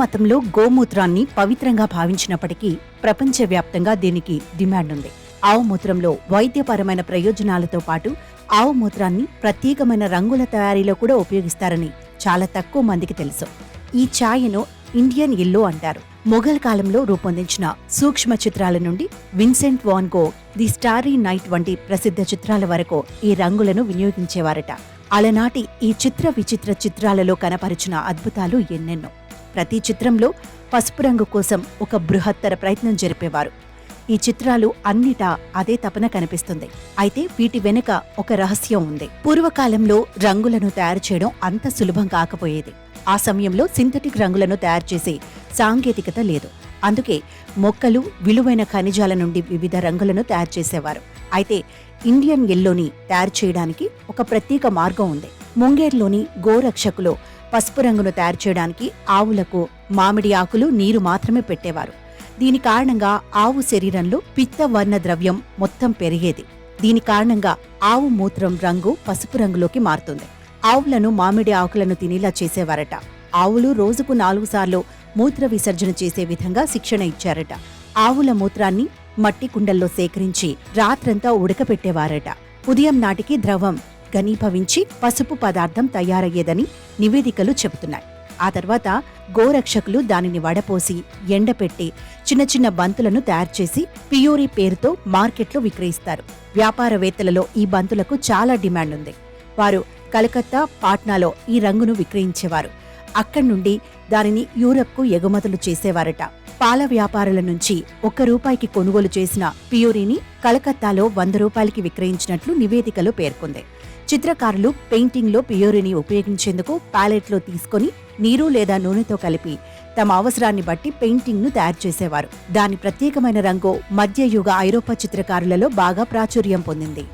మతంలో గోమూత్రాన్ని పవిత్రంగా భావించినప్పటికీ ప్రపంచవ్యాప్తంగా దీనికి డిమాండ్ ఉంది. ఆవు మూత్రంలో వైద్యపరమైన ప్రయోజనాలతో పాటు ఆవు మూత్రాన్ని ప్రత్యేకమైన రంగుల తయారీలో కూడా ఉపయోగిస్తారని చాలా తక్కువ మందికి తెలుసు. ఈ ఛాయను ఇండియన్ ఎల్లో అంటారు. మొఘల్ కాలంలో రూపొందించిన సూక్ష్మ చిత్రాల నుండి Vincent van go, the starry night వంటి ప్రసిద్ధ చిత్రాల వరకు ఈ రంగులను వినియోగించేవారట. అలనాటి ఈ చిత్ర విచిత్ర చిత్రాలలో కనపరిచిన అద్భుతాలు ఎన్నెన్నో. ప్రతి చిత్రంలో పసుపు రంగు కోసం ఒక బృహత్తర ప్రయత్నం జరిపేవారు. ఈ చిత్రాలు అన్నిటా అదే తపన కనిపిస్తుంది. అయితే వీటి వెనుక ఒక రహస్యం ఉంది. పూర్వకాలంలో రంగులను తయారు చేయడం అంత సులభం కాకపోయేది. ఆ సమయంలో సింథటిక్ రంగులను తయారు చేసే సాంకేతికత లేదు. అందుకే మొక్కలు, విలువైన ఖనిజాల నుండి వివిధ రంగులను తయారు చేసేవారు. అయితే ఇండియన్ ఎల్లోని తయారు చేయడానికి ఒక ప్రత్యేక మార్గం ఉంది. ముంగేర్లోని గోరక్షకులో పసుపు రంగును తయారు చేయడానికి ఆవులకు మామిడి ఆకులు, నీరు మాత్రమే పెట్టేవారు. దీని కారణంగా ఆవు శరీరంలో పిత్త వర్ణ ద్రవ్యం మొత్తం పెరిగేది. దీని కారణంగా ఆవు మూత్రం రంగు పసుపు రంగులోకి మారుతుంది. ఆవులను మామిడి ఆకులను తినేలా చేసేవారట. ఆవులు రోజుకు 4 సార్లు మూత్ర విసర్జన చేసే విధంగా శిక్షణ ఇచ్చారట. ఆవుల మూత్రాన్ని మట్టి కుండల్లో సేకరించి రాత్రంతా ఉడకపెట్టేవారట. ఉదయం నాటికి ద్రవం ఘనీభవించి పసుపు పదార్థం తయారయ్యేదని నివేదికలు చెబుతున్నాయి. ఆ తర్వాత గోరక్షకులు దానిని వడపోసి ఎండపెట్టి చిన్న చిన్న బంతులను తయారు చేసి పియూరీ పేరుతో మార్కెట్లో విక్రయిస్తారు. వ్యాపారవేత్తలలో ఈ బంతులకు చాలా డిమాండ్ ఉంది. వారు కలకత్తా, పాట్నాలో ఈ రంగును విక్రయించేవారు. అక్కడి నుండి దానిని యూరప్కు ఎగుమతులు చేసేవారట. పాల వ్యాపారుల నుంచి ₹1 కొనుగోలు చేసిన పియూరీని కలకత్తాలో ₹100 విక్రయించినట్లు నివేదికలో పేర్కొంది. చిత్రకారులు పెయింటింగ్లో పియూరీని ఉపయోగించేందుకు ప్యాలెట్లో తీసుకుని నీరు లేదా నూనెతో కలిపి తమ అవసరాన్ని బట్టి పెయింటింగ్ను తయారు చేసేవారు. దాని ప్రత్యేకమైన రంగు మధ్యయుగ ఐరోపా చిత్రకారులలో బాగా ప్రాచుర్యం పొందింది.